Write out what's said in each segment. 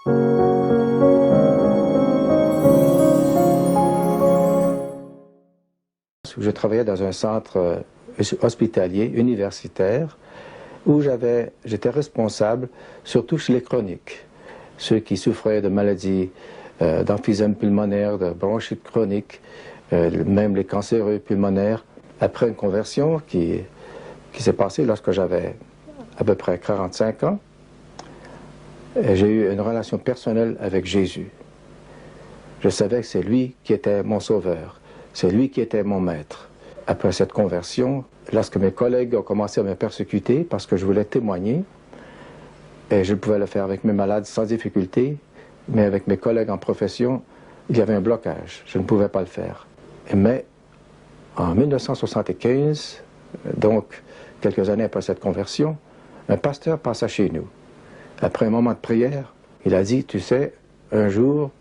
Je travaillais dans un centre hospitalier, universitaire, où j'étais responsable surtout chez les chroniques, ceux qui souffraient de maladies d'emphysème pulmonaire, de bronchite chronique, même les cancéreux pulmonaires. Après une conversion qui s'est passée lorsque j'avais à peu près 45 ans, j'ai eu une relation personnelle avec Jésus. Je savais que c'est lui qui était mon sauveur, c'est lui qui était mon maître. Après cette conversion, lorsque mes collègues ont commencé à me persécuter parce que je voulais témoigner, et je pouvais le faire avec mes malades sans difficulté, mais avec mes collègues en profession, il y avait un blocage. Je ne pouvais pas le faire. Mais en 1975, donc quelques années après cette conversion, un pasteur passa chez nous. Après un moment de prière, il a dit, tu sais, un jour,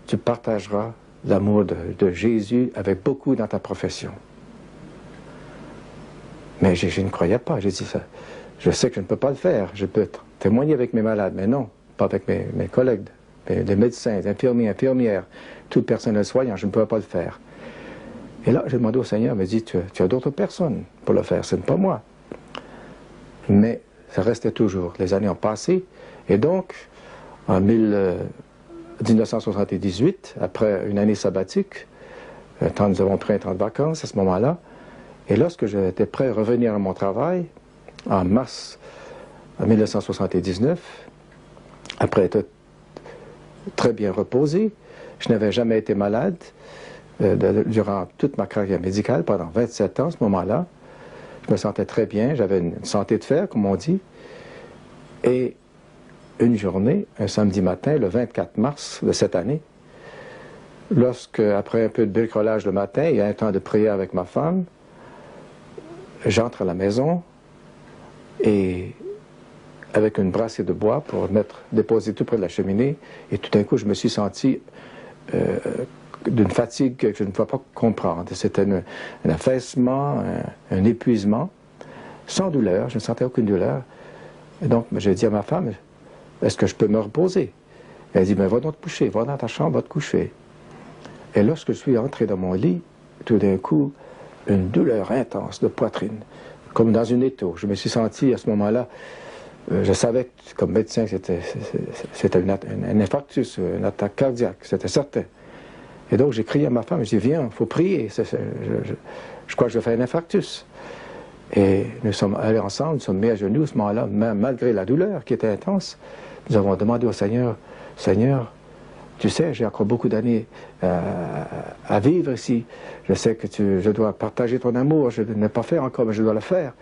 tu partageras l'amour de Jésus avec beaucoup dans ta profession. Mais je ne croyais pas. J'ai dit ça. Je sais que je ne peux pas le faire. Je peux témoigner avec mes malades, mais non, pas avec mes collègues, les médecins, les infirmiers, infirmières, tout le personnel soignant. Je ne pouvais pas le faire. Et là, j'ai demandé au Seigneur, il m'a dit, tu as d'autres personnes pour le faire, ce n'est pas moi. Mais ça restait toujours. Les années ont passé. Et donc, en 1978, après une année sabbatique, nous avons pris un temps de vacances à ce moment-là, et lorsque j'étais prêt à revenir à mon travail, en mars 1979, après être très bien reposé, je n'avais jamais été malade durant toute ma carrière médicale, pendant 27 ans à ce moment-là. Je me sentais très bien, j'avais une santé de fer, comme on dit. Et une journée, un samedi matin, le 24 mars de cette année, lorsque, après un peu de bricolage le matin, il y a un temps de prière avec ma femme, j'entre à la maison et avec une brassée de bois pour déposer tout près de la cheminée, et tout d'un coup, je me suis senti d'une fatigue que je ne pouvais pas comprendre. C'était un affaissement, un épuisement, sans douleur, je ne sentais aucune douleur. Et donc, j'ai dit à ma femme, est-ce que je peux me reposer? Elle a dit, mais va donc te coucher, va dans ta chambre, va te coucher. Et lorsque je suis entré dans mon lit, tout d'un coup, une douleur intense de poitrine, comme dans une étau. Je me suis senti à ce moment-là, je savais comme médecin que c'était un infarctus, une attaque cardiaque, c'était certain. Et donc j'ai crié à ma femme, j'ai dit, viens, il faut prier, je crois que je fais un infarctus. Et nous sommes allés ensemble, nous sommes mis à genoux à ce moment-là, malgré la douleur qui était intense. Nous avons demandé au Seigneur, Seigneur, tu sais, j'ai encore beaucoup d'années à vivre ici. Je sais que je dois partager ton amour, je ne l'ai pas fait encore, mais je dois le faire.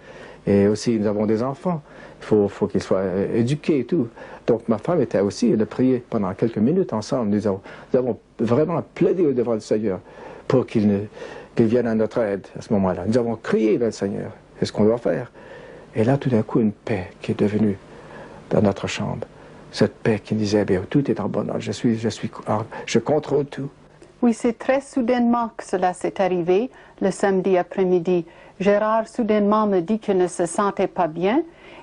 Et aussi, nous avons des enfants, il faut qu'ils soient éduqués et tout. Donc ma femme était aussi de prier pendant quelques minutes ensemble. Nous avons vraiment plaidé devant le Seigneur pour qu'il vienne à notre aide à ce moment-là. Nous avons crié vers le Seigneur, c'est ce qu'on doit faire. Et là, tout d'un coup, une paix qui est devenue dans notre chambre. Cette paix qui disait, bien, tout est en bon ordre, je contrôle tout. Oui, c'est très soudainement que cela s'est arrivé, le samedi après-midi. Gérard soudainement me dit qu'il ne se sentait pas bien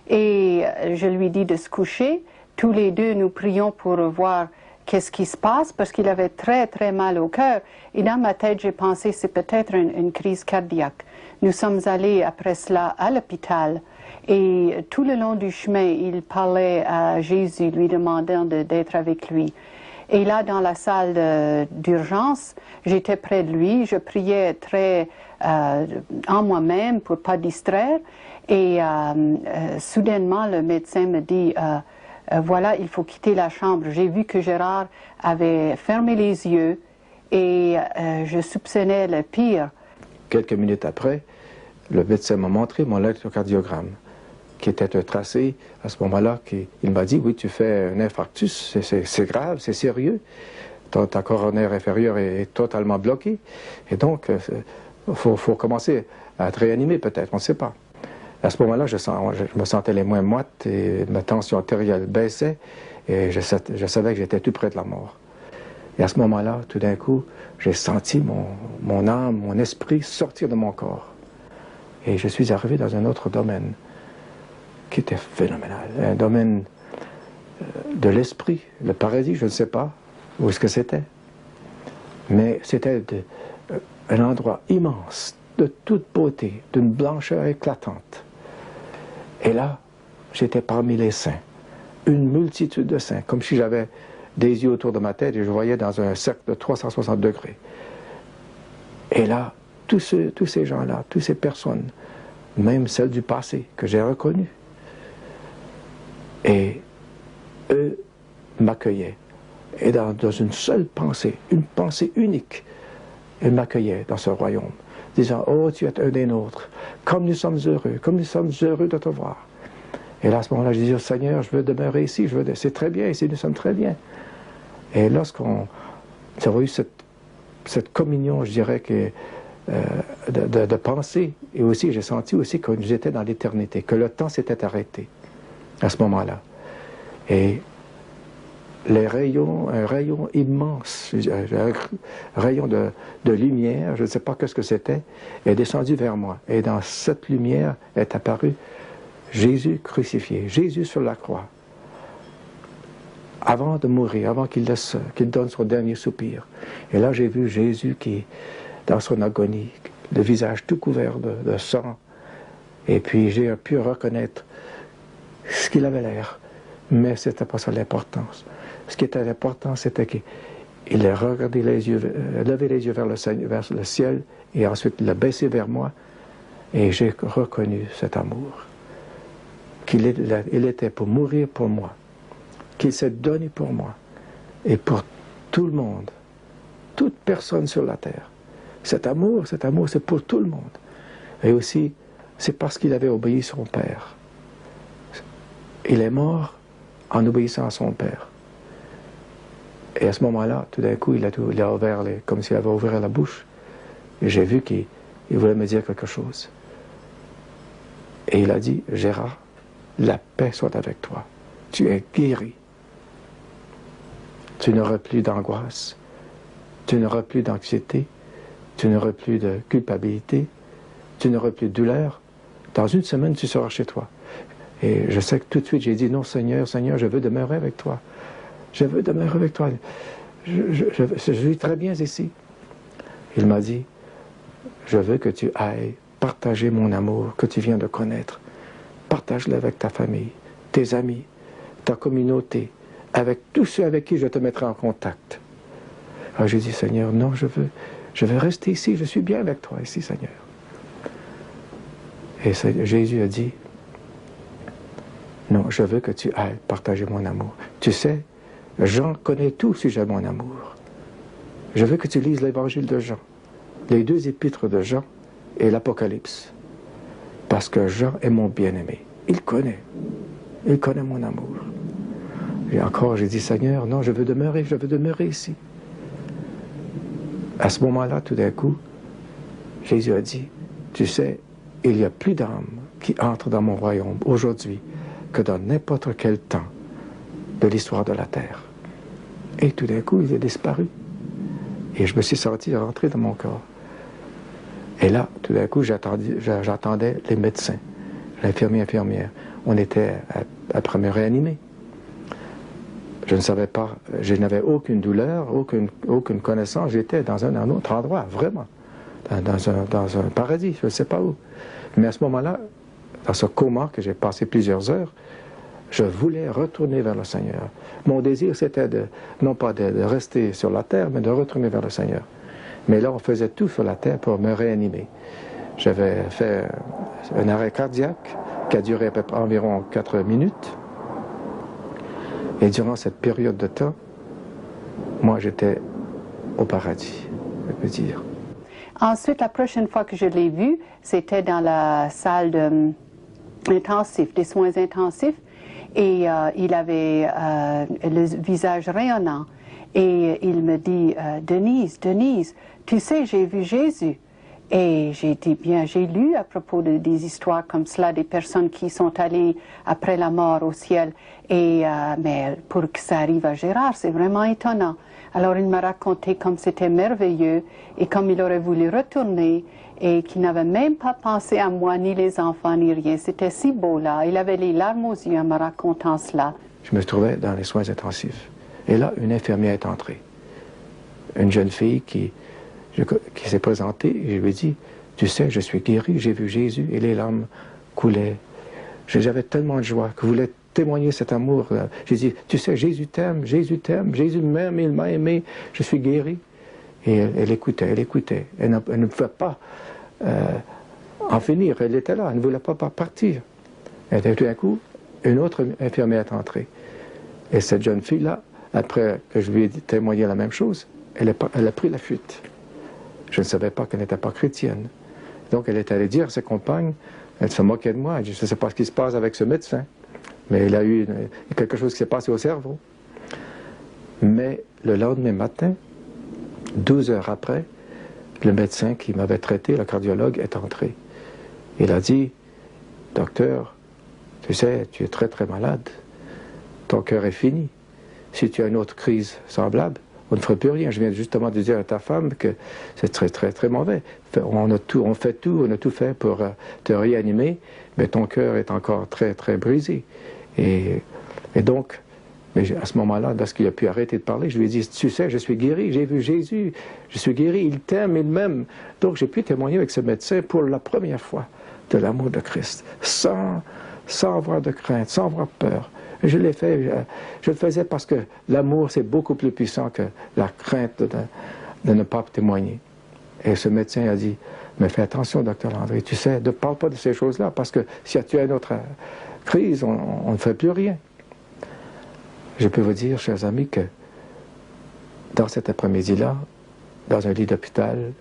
et je lui dis de se coucher. Tous les deux, nous prions pour voir qu'est-ce qui se passe parce qu'il avait très, très mal au cœur. Et dans ma tête, j'ai pensé c'est peut-être une crise cardiaque. Nous sommes allés après cela à l'hôpital. Et tout le long du chemin, il parlait à Jésus, lui demandant d'être avec lui. Et là, dans la salle d'urgence, j'étais près de lui, je priais très en moi-même pour ne pas distraire. Et soudainement, le médecin me dit, voilà, il faut quitter la chambre. J'ai vu que Gérard avait fermé les yeux et je soupçonnais le pire. Quelques minutes après, le médecin m'a montré mon électrocardiogramme, qui était un tracé à ce moment-là. Il m'a dit, oui, tu fais un infarctus, c'est grave, c'est sérieux. Ta coronaire inférieure est totalement bloquée. Et donc, il faut commencer à te réanimer peut-être, on ne sait pas. À ce moment-là, je me sentais les mains moites et ma tension artérielle baissait et je savais que j'étais tout près de la mort. Et à ce moment-là, tout d'un coup, j'ai senti mon âme, mon esprit sortir de mon corps. Et je suis arrivé dans un autre domaine qui était phénoménal. Un domaine de l'esprit, le paradis, je ne sais pas où est-ce que c'était. Mais c'était un endroit immense, de toute beauté, d'une blancheur éclatante. Et là, j'étais parmi les saints, une multitude de saints, comme si j'avais des yeux autour de ma tête et je voyais dans un cercle de 360 degrés. Et là, tous ces gens-là, toutes ces personnes, même celles du passé, que j'ai reconnues, et eux m'accueillaient. Et dans une seule pensée, une pensée unique, ils m'accueillaient dans ce royaume, disant, « Oh, tu es un des nôtres, comme nous sommes heureux de te voir. » Et là, à ce moment-là, je dis, « Seigneur, je veux demeurer ici, c'est très bien ici, nous sommes très bien. » Et lorsqu'on a eu cette communion, je dirais, de pensée, et aussi, j'ai senti aussi que j'étais dans l'éternité, que le temps s'était arrêté à ce moment-là. Et un rayon immense, un rayon de lumière, je ne sais pas ce que c'était, est descendu vers moi. Et dans cette lumière est apparu Jésus crucifié, Jésus sur la croix. Avant de mourir, avant qu'il donne son dernier soupir. Et là, j'ai vu Jésus qui, dans son agonie, le visage tout couvert de sang. Et puis, j'ai pu reconnaître ce qu'il avait l'air. Mais ce n'était pas ça l'importance. Ce qui était important, c'était qu'il a regardé levé les yeux vers le ciel, et ensuite il a baissé vers moi, et j'ai reconnu cet amour. Qu'il était pour mourir pour moi, qu'il s'est donné pour moi, et pour tout le monde, toute personne sur la terre. Cet amour, c'est pour tout le monde. Et aussi, c'est parce qu'il avait obéi son Père. Il est mort en obéissant à son Père. Et à ce moment-là, tout d'un coup, il a ouvert comme s'il avait ouvert la bouche. Et j'ai vu qu'il voulait me dire quelque chose. Et il a dit, « Gérard, la paix soit avec toi. Tu es guéri. Tu n'auras plus d'angoisse. Tu n'auras plus d'anxiété. Tu n'auras plus de culpabilité. Tu n'auras plus de douleur. Dans une semaine, tu seras chez toi. » Et je sais que tout de suite, j'ai dit, « Non, Seigneur, Seigneur, je veux demeurer avec toi. Je veux demeurer avec toi. Je vis très bien ici. » Il m'a dit, « Je veux que tu ailles partager mon amour que tu viens de connaître. Partage-le avec ta famille, tes amis, ta communauté, avec tous ceux avec qui je te mettrai en contact. » Alors j'ai dit, « Seigneur, non, je veux rester ici. Je suis bien avec toi ici, Seigneur. » Et Jésus a dit, « Non, je veux que tu ailles partager mon amour. Tu sais, Jean connaît tout au sujet de mon amour. Je veux que tu lises l'évangile de Jean, les 2 épîtres de Jean et l'Apocalypse. Parce que Jean est mon bien-aimé. Il connaît mon amour. » Et encore, j'ai dit, « Seigneur, non, je veux demeurer ici. » À ce moment-là, tout d'un coup, Jésus a dit, « Tu sais, il y a plus d'âmes qui entrent dans mon royaume aujourd'hui que dans n'importe quel temps de l'histoire de la terre. » Et tout d'un coup, il est disparu. Et je me suis senti rentrer dans mon corps. Et là, tout d'un coup, j'attendais les médecins, infirmière. On était après me réanimer. Je ne savais pas, je n'avais aucune douleur, aucune connaissance. J'étais dans un autre endroit, vraiment. Dans un paradis, je ne sais pas où. Mais à ce moment-là, dans ce coma que j'ai passé plusieurs heures, je voulais retourner vers le Seigneur. Mon désir, c'était non pas de rester sur la terre, mais de retourner vers le Seigneur. Mais là, on faisait tout sur la terre pour me réanimer. J'avais fait un arrêt cardiaque qui a duré environ 4 minutes. Et durant cette période de temps, moi, j'étais au paradis, je peux dire. Ensuite, la prochaine fois que je l'ai vu, c'était dans la salle des soins intensifs. Et il avait le visage rayonnant. Et il me dit, Denise, tu sais, j'ai vu Jésus. Et j'ai dit, bien, j'ai lu à propos des histoires comme cela, des personnes qui sont allées après la mort au ciel. Et mais pour que ça arrive à Gérard, c'est vraiment étonnant. Alors il m'a raconté comme c'était merveilleux et comme il aurait voulu retourner et qu'il n'avait même pas pensé à moi, ni les enfants, ni rien. C'était si beau là. Il avait les larmes aux yeux en me racontant cela. je me trouvais dans les soins intensifs. Et là, une infirmière est entrée. Une jeune fille qui s'est présentée et je lui ai dit, tu sais, je suis guéri, j'ai vu Jésus et les larmes coulaient. J'avais tellement de joie que je voulais témoigner cet amour. J'ai dit, tu sais, Jésus t'aime, Jésus m'aime, il m'a aimé, je suis guéri. Et elle écoutait. Elle ne pouvait pas en finir, elle était là, elle ne voulait pas partir. Et tout d'un coup, une autre infirmière est entrée. Et cette jeune fille-là, après que je lui ai témoigné la même chose, elle a pris la fuite. Je ne savais pas qu'elle n'était pas chrétienne. Donc elle est allée dire à ses compagnes, elle se moquait de moi, elle dit, je ne sais pas ce qui se passe avec ce médecin, mais il a eu quelque chose qui s'est passé au cerveau. Mais le lendemain matin, 12 heures après, le médecin qui m'avait traité, le cardiologue, est entré. Il a dit, docteur, tu sais, tu es très très malade, ton cœur est fini. Si tu as une autre crise semblable, on ne ferait plus rien. Je viens justement de dire à ta femme que c'est très très très mauvais. On a tout fait pour te réanimer, mais ton cœur est encore très très brisé. Et donc, à ce moment-là, lorsqu'il a pu arrêter de parler, je lui ai dit, tu sais, je suis guéri, j'ai vu Jésus, je suis guéri, il t'aime, il m'aime. Donc j'ai pu témoigner avec ce médecin pour la première fois de l'amour de Christ, sans avoir de crainte, sans avoir peur. Je l'ai fait, je le faisais parce que l'amour, c'est beaucoup plus puissant que la crainte de ne pas témoigner. Et ce médecin a dit, mais fais attention, docteur Landry, tu sais, ne parle pas de ces choses-là, parce que si tu as une autre crise, on ne fait plus rien. Je peux vous dire, chers amis, que dans cet après-midi-là, dans un lit d'hôpital,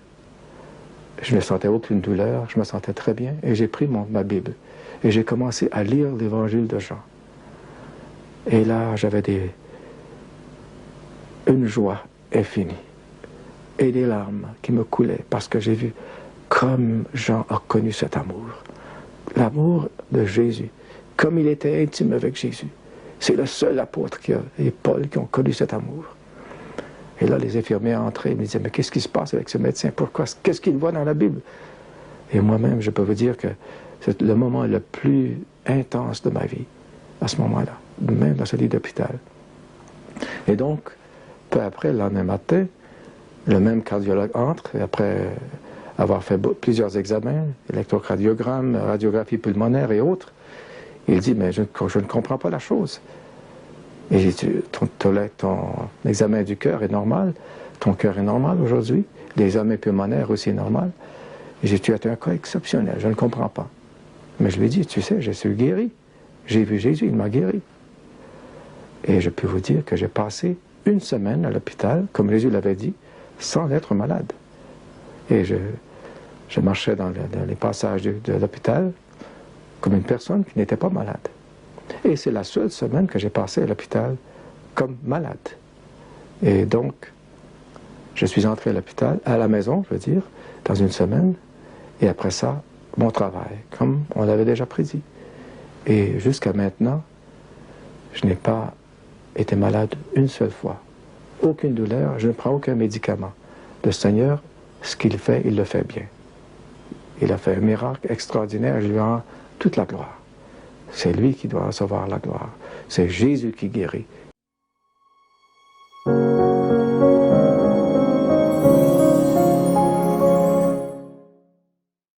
je ne sentais aucune douleur, je me sentais très bien, et j'ai pris ma Bible, et j'ai commencé à lire l'évangile de Jean. Et là, j'avais une joie infinie et des larmes qui me coulaient parce que j'ai vu comme Jean a connu cet amour. L'amour de Jésus, comme il était intime avec Jésus. C'est le seul apôtre et Paul qui ont connu cet amour. Et là, les infirmières entraient et me disaient, mais qu'est-ce qui se passe avec ce médecin? Pourquoi? Qu'est-ce qu'il voit dans la Bible? Et moi-même, je peux vous dire que c'est le moment le plus intense de ma vie, à ce moment-là, même dans ce lit d'hôpital. Et donc, peu après, le lendemain matin, le même cardiologue entre, et après avoir fait plusieurs examens, électrocardiogramme, radiographie pulmonaire et autres, il dit, mais je ne comprends pas la chose. Et j'ai dit, ton examen du cœur est normal, ton cœur est normal aujourd'hui, l'examen pulmonaire aussi est normal. Et j'ai dit, tu as un cas exceptionnel, je ne comprends pas. Mais je lui ai dit, tu sais, je suis guéri. J'ai vu Jésus, il m'a guéri. Et je peux vous dire que j'ai passé une semaine à l'hôpital, comme Jésus l'avait dit, sans être malade. Et je marchais dans les passages de l'hôpital comme une personne qui n'était pas malade. Et c'est la seule semaine que j'ai passée à l'hôpital comme malade. Et donc, je suis entré à l'hôpital, à la maison, je veux dire, dans une semaine, et après ça, mon travail, comme on l'avait déjà prédit. Et jusqu'à maintenant, je n'ai pas été malade une seule fois. Aucune douleur, je ne prends aucun médicament. Le Seigneur, ce qu'il fait, il le fait bien. Il a fait un miracle extraordinaire, je lui rends toute la gloire. C'est lui qui doit recevoir la gloire. C'est Jésus qui guérit.